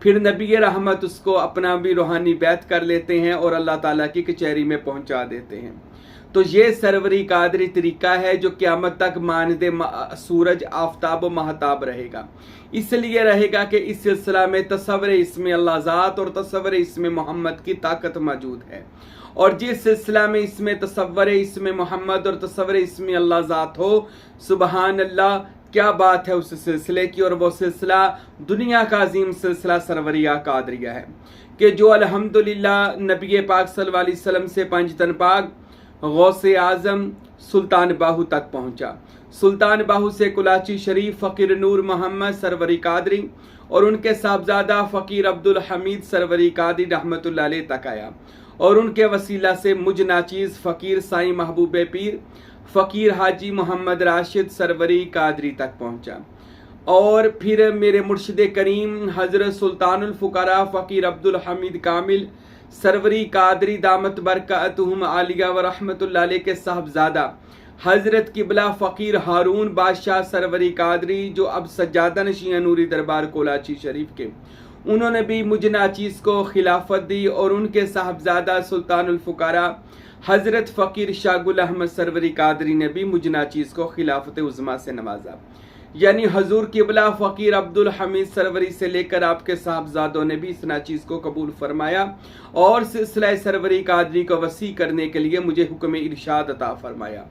پھر نبی رحمت اس کو اپنا بھی روحانی بیعت کر لیتے ہیں اور اللہ تعالیٰ کی کچہری میں پہنچا دیتے ہیں۔ تو یہ سروری قادری طریقہ ہے جو قیامت تک مانند سورج، آفتاب و مہتاب رہے گا۔ اس لیے رہے گا کہ اس سلسلہ میں تصور اسم اللہ ذات اور تصور اسم محمد کی طاقت موجود ہے، اور جس سلسلہ میں اس میں تصور اسم محمد اور تصور اسم اللہ ذات ہو، سبحان اللہ، کیا بات ہے اس سلسلے کی۔ اور وہ سلسلہ دنیا کا عظیم سلسلہ سروریہ قادریہ ہے کہ جو الحمدللہ نبی پاک صلی اللہ علیہ وسلم سے پنجتن پاک غوث اعظم سلطان باہو تک پہنچا۔ سلطان باہو سے کلاچی شریف فقیر نور محمد سروری قادری اور ان کے صاحبزادہ فقیر عبدالحمید سروری قادری رحمت اللہ علیہ تک آیا، اور ان کے وسیلہ سے مجھ ناچیز فقیر سائیں محبوب پیر فقیر حاجی محمد راشد سروری قادری تک پہنچا، اور پھر میرے مرشد کریم حضرت سلطان الفقراء فقیر عبدالحمید کامل سروری قادری دامت برکاتہم عالیہ و رحمت اللہ علیہ کے صاحبزادہ حضرت قبلہ فقیر ہارون بادشاہ سروری قادری جو اب سجادہ نشین نوری دربار کولاچی شریف کے، انہوں نے بھی مجھ ناچیز کو خلافت دی، اور ان کے صاحبزادہ سلطان الفقراء حضرت فقیر شاہ گل احمد سروری قادری نے بھی مجھ ناچیز کو خلافت عظمیٰ سے نوازا۔ یعنی حضور قبلہ فقیر عبدالحمید سروری سے لے کر آپ کے صاحبزادوں نے بھی اس ناچیز کو قبول فرمایا، اور سلسلہ سروری قادری کو وسیع کرنے کے لیے مجھے حکم ارشاد عطا فرمایا۔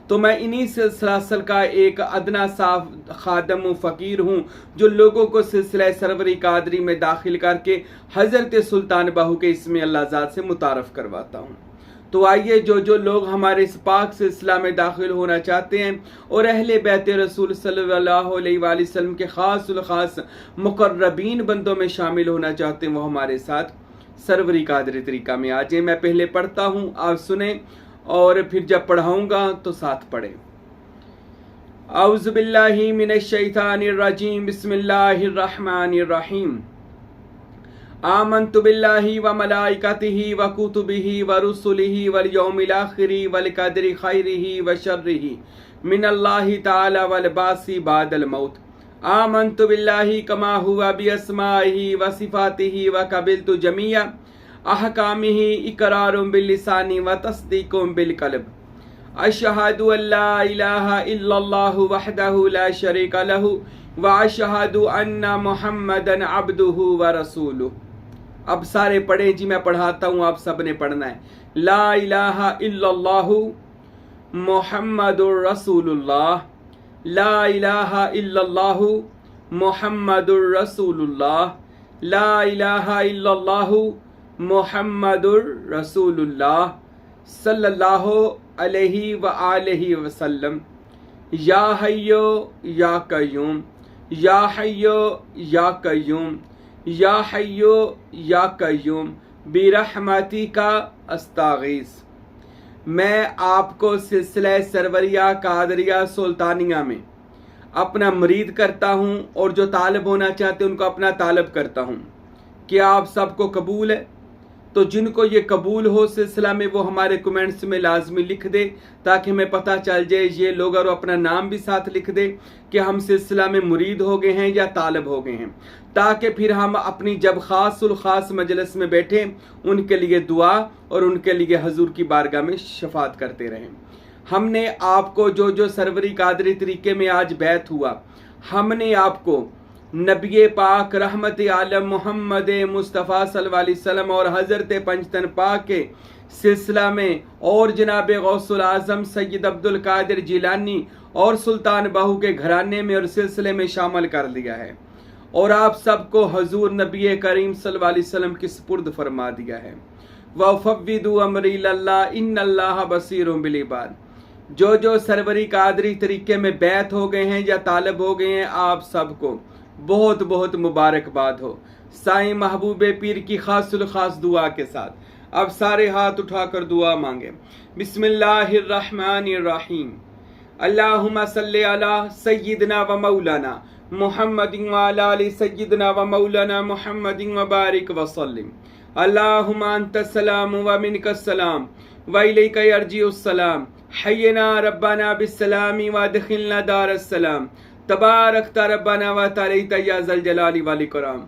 تو میں انہی سلسلہ کا ایک ادنا صاف خادم و فقیر ہوں جو لوگوں کو سلسلہ سروری قادری میں داخل کر کے حضرت سلطان باہو کے اسم اللہ ذات سے متعارف کرواتا ہوں۔ تو آئیے جو لوگ ہمارے اس پاک سلسلہ میں داخل ہونا چاہتے ہیں اور اہل بیت رسول صلی اللہ علیہ وآلہ وسلم کے خاص الخاص مقربین بندوں میں شامل ہونا چاہتے ہیں، وہ ہمارے ساتھ سروری قادری طریقہ میں آ جائیں۔ میں پہلے پڑھتا ہوں، آپ سنیں، اور پھر جب پڑھاؤں گا تو ساتھ پڑھیں۔ اعوذ باللہ من الشیطان الرجیم، بسم اللہ الرحمن الرحیم۔ آمنت باللہ وملائکتہ وکتبہ ورسلہ والیوم الآخر والقدر خیرہ وشرہ من اللہ تعالی والبعث بعد الموت۔ آمنت باللہ کما ہوا باسمائہ وصفاتہ وقبلت جمیع احکامہ اقرار باللسان وتصدیق بالقلب۔ اشہد ان لا الہ الا اللہ وحدہ لا شریک لہ واشہد ان محمدا عبدہ ورسولہ۔ اب سارے پڑھیں جی، میں پڑھاتا ہوں، آپ سب نے پڑھنا ہے۔ لا الہ الا اللہ محمد الرسول اللہ، لا الہ الا اللہ محمد الرسول اللہ، لا الہ الا اللہ محمد الرسول اللہ صلی اللہ علیہ وآلہ وسلم۔ یا حیو یا قیوم، یا حیو یا قیوم، یا حیو یا قیوم برحمتی کا استغیث۔ میں آپ کو سلسلہ سروریہ قادریہ سلطانیہ میں اپنا مرید کرتا ہوں، اور جو طالب ہونا چاہتے ہیں ان کو اپنا طالب کرتا ہوں۔ کیا آپ سب کو قبول ہے؟ تو جن کو یہ قبول ہو سلسلہ میں وہ ہمارے کمنٹس میں لازمی لکھ دے، تاکہ ہمیں پتہ چل جائے یہ لوگ، اور اپنا نام بھی ساتھ لکھ دے کہ ہم سلسلہ میں مرید ہو گئے ہیں یا طالب ہو گئے ہیں، تاکہ پھر ہم اپنی جب خاص الخاص مجلس میں بیٹھیں ان کے لیے دعا اور ان کے لیے حضور کی بارگاہ میں شفاعت کرتے رہیں۔ ہم نے آپ کو جو سروری قادری طریقے میں آج بیعت ہوا، ہم نے آپ کو نبی پاک رحمت عالم محمد مصطفیٰ صلی اللہ علیہ وسلم اور حضرت پنجتن پاک کے سلسلہ میں، اور جناب غوث العظم سید عبد القادر جیلانی اور سلطان باہو کے گھرانے میں اور سلسلے میں شامل کر لیا ہے، اور آپ سب کو حضور نبی کریم صلی اللہ علیہ وسلم کی سپرد فرما دیا ہے۔ وَفَوِّضُوا أَمْرِي إِلَى اللَّهِ إِنَّ اللَّهَ بَصِيرٌ بِالْعِبَادِ۔ جو سروری قادری طریقے میں بیعت ہو گئے ہیں یا طالب ہو گئے ہیں، آپ سب کو بہت بہت مبارکباد ہو، سائیں محبوب پیر کی خاص الخاص دعا کے ساتھ۔ اب سارے ہاتھ اٹھا کر دعا مانگیں۔ بسم اللہ الرحمن الرحیم۔ اللہم صلی علی سیدنا و مولانا محمد وعلی آل سیدنا و مولانا محمد وبارک وسلم۔ اللہم انت السلام و منک السلام و الیک یرجع السلام، حینا ربنا بالسلام وادخلنا دار السلام، تبارکت ربنا و تعالیت یا ذا الجلال والاکرام۔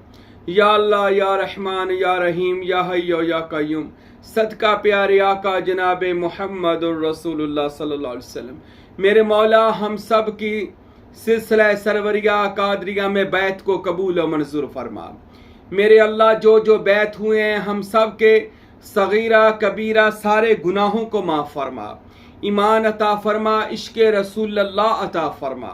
یا اللہ یا رحمان یا رحیم یا حی یا قیوم، صدقہ پیارے آقا جناب محمد الرسول اللہ صلی اللہ علیہ وسلم، میرے مولا ہم سب کی سلسلہ سروریہ قادریہ میں بیعت کو قبول و منظور فرما۔ میرے اللہ جو بیعت ہوئے ہیں ہم سب کے صغیرہ کبیرہ سارے گناہوں کو معاف فرما، ایمان عطا فرما، عشق رسول اللہ عطا فرما،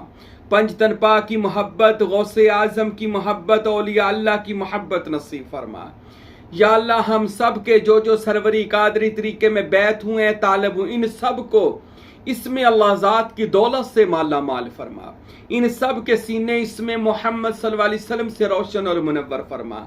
پنج تن پاک کی محبت، غوث اعظم کی محبت، اولیاء اللہ کی محبت نصیب فرما۔ یا اللہ ہم سب کے جو سروری قادری طریقے میں بیعت ہوئے ہیں طالب ہوں، ان سب کو اس میں اللہ ذات کی دولت سے مالا مال فرما، ان سب کے سینے اس میں محمد صلی اللہ علیہ وسلم سے روشن اور منور فرما۔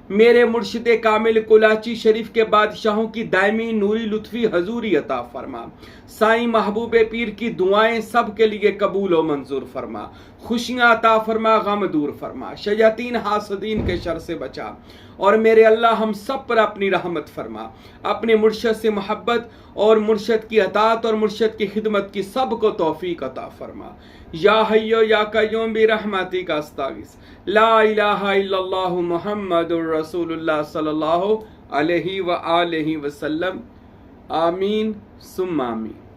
میرے مرشد کامل کلاچی شریف کے بادشاہوں کی دائمی نوری لطفی حضوری عطا فرما۔ سائیں محبوب پیر کی دعائیں سب کے لیے قبول و منظور فرما، خوشیاں عطا فرما، غم دور فرما، شیاطین حاسدین کے شر سے بچا، اور میرے اللہ ہم سب پر اپنی رحمت فرما، اپنے مرشد سے محبت اور مرشد کی اطاعت اور مرشد کی خدمت کی سب کو توفیق عطا فرما۔ یا حی یا قیوم برحمتک استغیث، لا الہ الا اللہ محمد الرسول اللہ صلی اللہ علیہ وآلہ وسلم، آمین ثم آمین۔